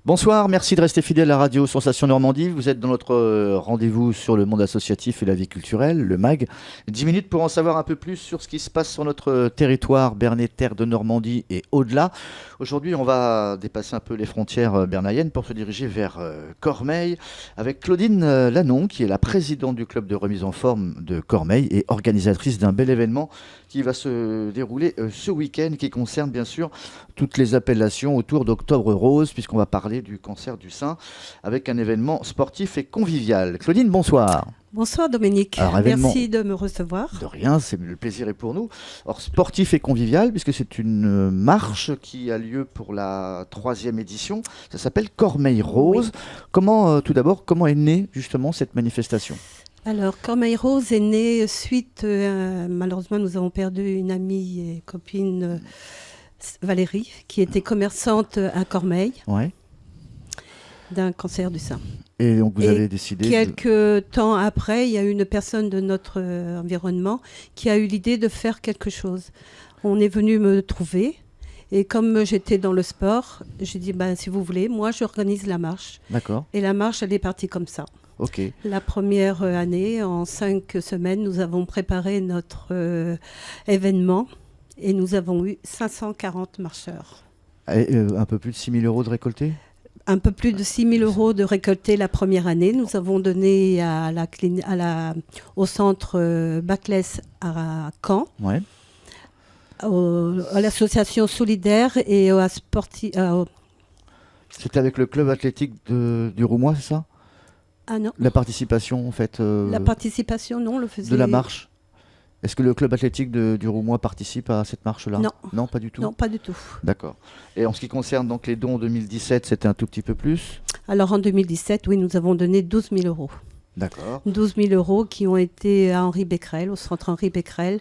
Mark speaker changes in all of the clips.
Speaker 1: Bonsoir, merci de rester fidèle à la radio Sensation Normandie. Vous êtes dans notre rendez-vous sur le monde associatif et la vie culturelle, le MAG. 10 minutes pour en savoir un peu plus sur ce qui se passe sur notre territoire berné, terre de Normandie et au-delà. Aujourd'hui, on va dépasser un peu les frontières bernayennes pour se diriger vers Cormeilles avec Claudine Lanon, qui est la présidente du club de remise en forme de Cormeilles et organisatrice d'un bel événement qui va se dérouler ce week-end, qui concerne bien sûr toutes les appellations autour d'Octobre Rose, puisqu'on va parler du cancer du sein, avec un événement sportif et convivial. Claudine, bonsoir.
Speaker 2: Bonsoir Dominique, merci de me recevoir.
Speaker 1: De rien, le plaisir est pour nous. Alors, sportif et convivial, puisque c'est une marche qui a lieu pour la 3e édition. Ça s'appelle Cormeilles Rose. Oui. Tout d'abord, comment est née justement cette manifestation ?
Speaker 2: Alors, Cormeilles Rose est née suite, malheureusement nous avons perdu une amie et copine, Valérie, qui était commerçante à Cormeilles, d'un cancer du sein.
Speaker 1: Et donc vous avez décidé...
Speaker 2: Quelques temps après, il y a une personne de notre environnement qui a eu l'idée de faire quelque chose. On est venu me trouver. Et comme j'étais dans le sport, j'ai dit, si vous voulez, moi j'organise la marche.
Speaker 1: D'accord.
Speaker 2: Et la marche, elle est partie comme ça.
Speaker 1: Okay.
Speaker 2: La première année, en 5 semaines, nous avons préparé notre événement et nous avons eu 540 marcheurs.
Speaker 1: Et, un peu plus de 6 000 € de récoltés ?
Speaker 2: Un peu plus de 6 000 € de récoltés la première année. Nous avons donné au centre Baclès à Caen, à l'association solidaire et à Sportif.
Speaker 1: C'était avec le club athlétique du Roumois, c'est ça ?
Speaker 2: Ah non.
Speaker 1: La participation, en fait.
Speaker 2: La participation, non, on le faisait.
Speaker 1: De la marche. Est-ce que le club athlétique du Roumois participe à cette marche-là ?
Speaker 2: Non.
Speaker 1: Non, pas du tout.
Speaker 2: Non, pas du tout.
Speaker 1: D'accord. Et en ce qui concerne donc les dons en 2017, c'était un tout petit peu plus ?
Speaker 2: Alors en 2017, oui, nous avons donné 12 000 €.
Speaker 1: D'accord.
Speaker 2: 12 000 € qui ont été à Henri Becquerel, au centre Henri Becquerel,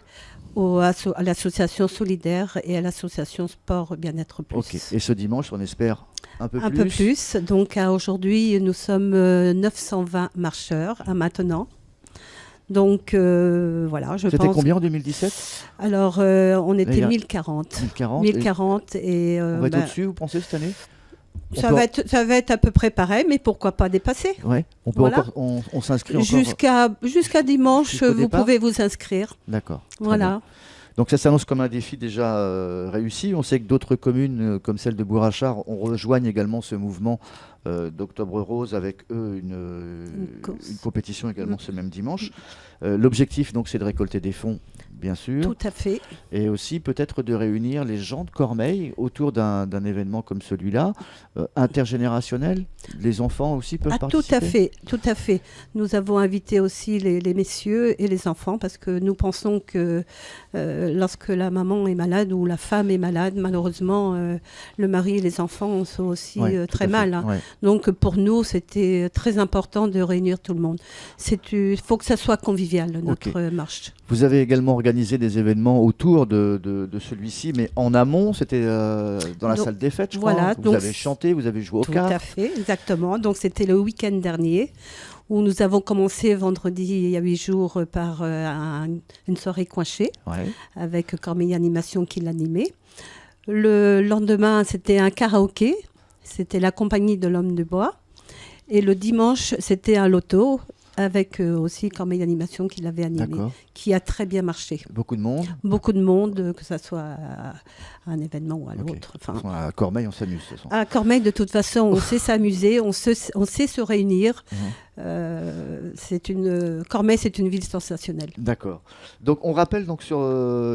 Speaker 2: à l'association solidaire et à l'association sport bien-être plus.
Speaker 1: Ok. Et ce dimanche, on espère un peu plus.
Speaker 2: Un peu plus. Donc aujourd'hui, nous sommes 920 marcheurs à maintenant. Donc voilà, je pense...
Speaker 1: C'était combien en 2017 ?
Speaker 2: Alors on était 1040.
Speaker 1: 1040
Speaker 2: et
Speaker 1: on va être au-dessus, vous pensez, cette année ?
Speaker 2: Ça va être à peu près pareil, mais pourquoi pas dépasser ?
Speaker 1: Ouais. On peut encore, on s'inscrit encore.
Speaker 2: Jusqu'à dimanche, vous pouvez vous inscrire.
Speaker 1: D'accord.
Speaker 2: Voilà.
Speaker 1: Donc ça s'annonce comme un défi déjà réussi. On sait que d'autres communes, comme celle de Bourg-Achard, rejoignent également ce mouvement d'Octobre Rose avec eux une compétition également ce même dimanche. L'objectif, donc, c'est de récolter des fonds, bien sûr.
Speaker 2: Tout à fait.
Speaker 1: Et aussi peut-être de réunir les gens de Cormeilles autour d'un événement comme celui-là, intergénérationnel. Les enfants aussi peuvent participer.
Speaker 2: Tout à fait. Nous avons invité aussi les messieurs et les enfants parce que nous pensons que lorsque la maman est malade ou la femme est malade, malheureusement, le mari et les enfants sont aussi très mal. Hein.
Speaker 1: Ouais.
Speaker 2: Donc pour nous, c'était très important de réunir tout le monde. Il faut que ça soit convivial, notre marche.
Speaker 1: Vous avez également organisé des événements autour de celui-ci, mais en amont, c'était dans la salle des fêtes, je crois. Vous avez chanté, vous avez joué aux cartes.
Speaker 2: Tout à fait, exactement. Donc c'était le week-end dernier où nous avons commencé vendredi, il y a 8 jours, par une soirée coinchée avec Cormeilles Animation qui l'animait. Le lendemain, c'était un karaoké. C'était la compagnie de l'Homme de Bois. Et le dimanche, c'était un loto avec aussi Cormeilles Animation qui l'avait animé, qui a très bien marché.
Speaker 1: Beaucoup de monde ?
Speaker 2: Beaucoup de monde, que ce soit à un événement ou à l'autre.
Speaker 1: Enfin, à Cormeilles, on s'amuse. De toute façon.
Speaker 2: À Cormeilles, de toute façon, on sait s'amuser, on sait se réunir. Cormeilles, c'est une ville sensationnelle.
Speaker 1: D'accord. Donc, on rappelle donc sur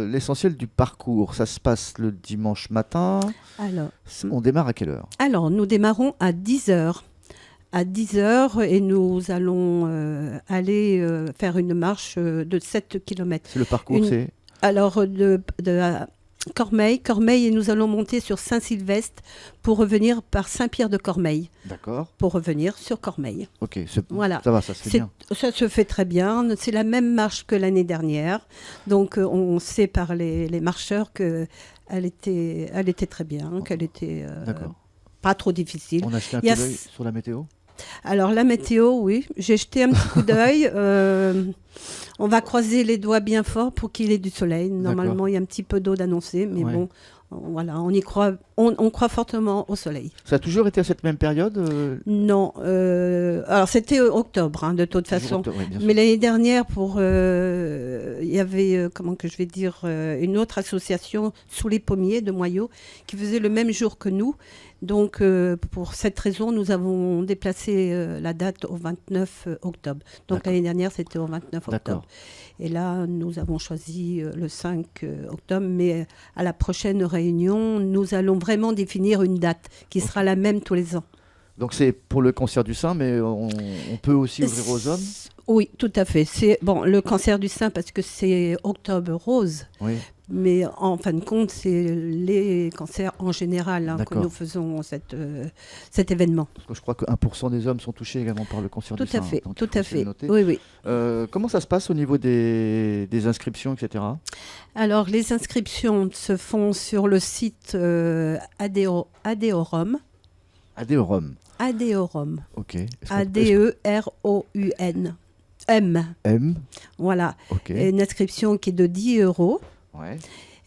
Speaker 1: l'essentiel du parcours. Ça se passe le dimanche matin.
Speaker 2: Alors,
Speaker 1: on démarre à quelle heure ?
Speaker 2: Alors, nous démarrons à 10h. À 10h et nous allons aller faire une marche de 7 km.
Speaker 1: C'est le parcours, c'est ?
Speaker 2: Alors, de Cormeilles, et nous allons monter sur Saint-Sylvestre pour revenir par Saint-Pierre-de-Cormeilles.
Speaker 1: D'accord.
Speaker 2: Pour revenir sur Cormeilles.
Speaker 1: Ok,
Speaker 2: voilà.
Speaker 1: Ça va, ça se fait bien.
Speaker 2: Ça se fait très bien. C'est la même marche que l'année dernière. Donc, on sait par les marcheurs qu'elle était très bien, qu'elle était pas trop difficile.
Speaker 1: On a jeté un coup d'œil sur la météo ?
Speaker 2: Alors la météo, oui, j'ai jeté un petit coup d'œil. On va croiser les doigts bien fort pour qu'il ait du soleil. Normalement, il y a un petit peu d'eau d'annoncé, mais bon, voilà, on y croit. On croit fortement au soleil.
Speaker 1: Ça a toujours été à cette même période
Speaker 2: Non. Alors, c'était octobre, de toute façon.
Speaker 1: Octobre, oui,
Speaker 2: mais l'année dernière, il y avait, comment que je vais dire, une autre association sous les pommiers de Moyaux qui faisait le même jour que nous. Donc, pour cette raison, nous avons déplacé la date au 29 octobre. Donc, l'année dernière, c'était au 29 octobre. Et là, nous avons choisi le 5 octobre. Mais à la prochaine réunion, nous allons vraiment définir une date qui sera la même tous les ans.
Speaker 1: Donc, c'est pour le cancer du sein, mais on peut aussi ouvrir aux hommes ?
Speaker 2: Oui, tout à fait. C'est le cancer du sein parce que c'est octobre rose.
Speaker 1: Oui.
Speaker 2: Mais en fin de compte, c'est les cancers en général que nous faisons cet événement.
Speaker 1: Parce que je crois que 1% des hommes sont touchés également par le cancer du sein.
Speaker 2: Tout à fait. Oui.
Speaker 1: Comment ça se passe au niveau des inscriptions, etc.
Speaker 2: Alors, les inscriptions se font sur le site Adeorum.
Speaker 1: Adeorum.
Speaker 2: Adeorum.
Speaker 1: Ok.
Speaker 2: Adeorum. M. Voilà.
Speaker 1: Okay.
Speaker 2: Et une inscription qui est de 10 €.
Speaker 1: Ouais.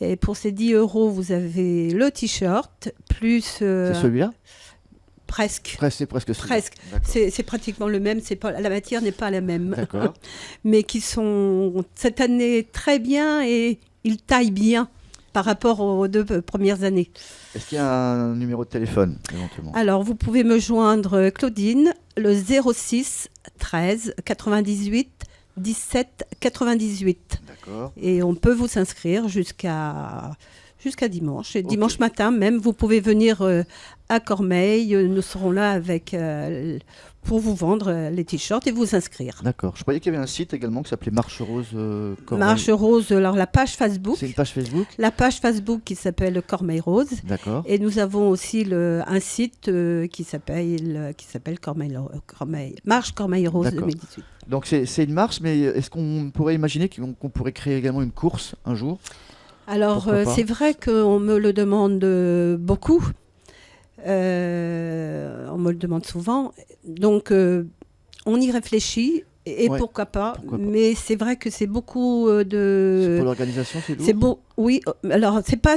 Speaker 2: Et pour ces 10 €, vous avez le t-shirt, plus...
Speaker 1: c'est celui-là ?
Speaker 2: Presque.
Speaker 1: C'est presque celui-là.
Speaker 2: Presque. C'est pratiquement le même. La matière n'est pas la même.
Speaker 1: D'accord.
Speaker 2: Mais qui sont cette année très bien et ils taillent bien par rapport aux 2 premières années.
Speaker 1: Est-ce qu'il y a un numéro de téléphone éventuellement ?
Speaker 2: Alors, vous pouvez me joindre, Claudine, le 06 13 98 17 98.
Speaker 1: D'accord.
Speaker 2: Et on peut vous inscrire jusqu'à dimanche. Et dimanche matin même, vous pouvez venir à Cormeilles. Nous serons là pour vous vendre les t-shirts et vous inscrire.
Speaker 1: D'accord. Je croyais qu'il y avait un site également qui s'appelait Marche Rose Cormeilles.
Speaker 2: Marche Rose, alors la page Facebook.
Speaker 1: C'est une page Facebook ?
Speaker 2: La page Facebook qui s'appelle Cormeilles Rose.
Speaker 1: D'accord.
Speaker 2: Et nous avons aussi un site qui s'appelle Marche Cormeilles Rose 2018.
Speaker 1: Donc c'est une marche, mais est-ce qu'on pourrait imaginer qu'on pourrait créer également une course un jour ?
Speaker 2: Alors, c'est vrai qu'on me le demande beaucoup. On me le demande souvent. Donc, on y réfléchit. Et pourquoi pas. Mais c'est vrai que c'est beaucoup de...
Speaker 1: C'est pour l'organisation, c'est lourd ?
Speaker 2: Oui. Alors, c'est pas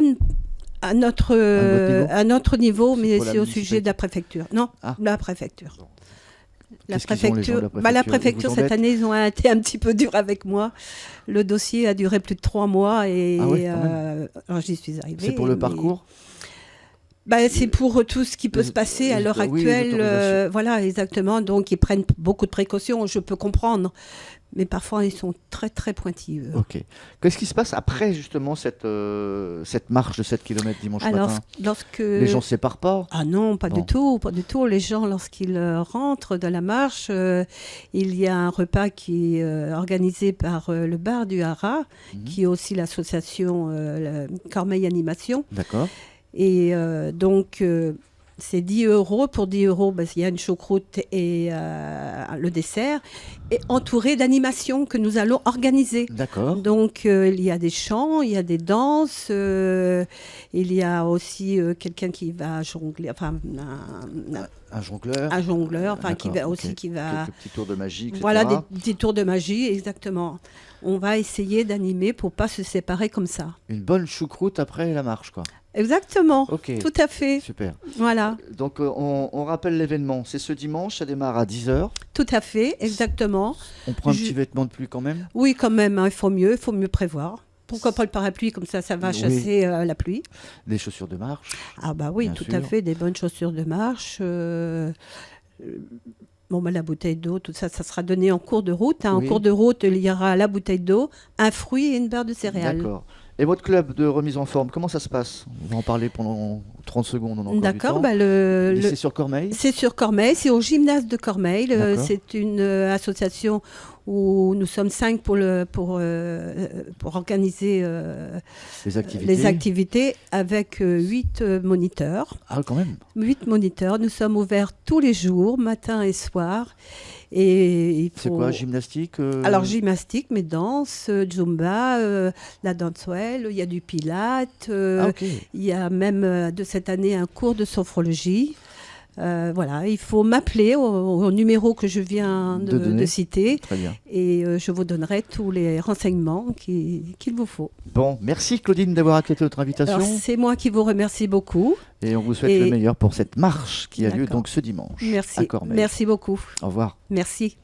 Speaker 2: à notre niveau, mais c'est au sujet de la préfecture. Non, la préfecture. Bon. La préfecture, cette année, ils ont été un petit peu durs avec moi. Le dossier a duré plus de 3 mois et alors j'y suis arrivée.
Speaker 1: C'est pour le parcours ?
Speaker 2: C'est pour tout ce qui peut se passer à l'heure actuelle. Voilà, exactement. Donc, ils prennent beaucoup de précautions, je peux comprendre. Mais parfois, ils sont très, très pointilleux.
Speaker 1: Ok. Qu'est-ce qui se passe après, justement, cette marche de 7 km dimanche matin ? Les gens ne se séparent pas ?
Speaker 2: Ah non, pas du tout. Pas du tout. Les gens, lorsqu'ils rentrent de la marche, il y a un repas qui est organisé par le bar du Haras, qui est aussi l'association Cormeilles Animation.
Speaker 1: D'accord.
Speaker 2: Et donc, c'est 10 €. Pour 10 €, il y a une choucroute et le dessert, et entouré d'animations que nous allons organiser.
Speaker 1: D'accord.
Speaker 2: Donc, il y a des chants, il y a des danses, il y a aussi quelqu'un qui va jongler, enfin...
Speaker 1: Un jongleur.
Speaker 2: Un jongleur, enfin, qui va...
Speaker 1: Quelques petits tours de magie, etc.
Speaker 2: Voilà, des petits tours de magie, exactement. On va essayer d'animer pour ne pas se séparer comme ça.
Speaker 1: Une bonne choucroute après la marche, quoi.
Speaker 2: Exactement, tout à fait.
Speaker 1: Super.
Speaker 2: Voilà.
Speaker 1: Donc, on rappelle l'événement. C'est ce dimanche, ça démarre à 10h.
Speaker 2: Tout à fait, exactement.
Speaker 1: On prend un petit vêtement de pluie quand même ?
Speaker 2: Oui, quand même, il faut mieux prévoir. Pourquoi pas le parapluie, comme ça va chasser la pluie.
Speaker 1: Des chaussures de marche ?
Speaker 2: Ah bah oui, tout à fait, des bonnes chaussures de marche. La bouteille d'eau, tout ça, ça sera donné en cours de route. En cours de route, il y aura la bouteille d'eau, un fruit et une barre de céréales.
Speaker 1: D'accord. Et votre club de remise en forme, comment ça se passe ? On va en parler pendant 30 secondes.
Speaker 2: D'accord.
Speaker 1: C'est sur Cormeilles ?
Speaker 2: C'est sur Cormeilles, c'est au gymnase de Cormeilles. C'est une association où nous sommes 5 pour organiser les activités avec 8 moniteurs.
Speaker 1: Ah, quand même.
Speaker 2: 8 moniteurs. Nous sommes ouverts tous les jours, matin et soir. Et
Speaker 1: c'est quoi, gymnastique
Speaker 2: Alors, gymnastique, mais danse, zumba, la dancewell, il y a du pilates, il y a même de cette année un cours de sophrologie. Voilà, il faut m'appeler au numéro que je viens de citer.
Speaker 1: Très bien.
Speaker 2: Et je vous donnerai tous les renseignements qu'il vous faut.
Speaker 1: Bon, merci Claudine d'avoir accepté notre invitation.
Speaker 2: C'est moi qui vous remercie beaucoup.
Speaker 1: Et on vous souhaite le meilleur pour cette marche qui a lieu donc ce dimanche.
Speaker 2: Merci. Merci beaucoup.
Speaker 1: Au revoir.
Speaker 2: Merci.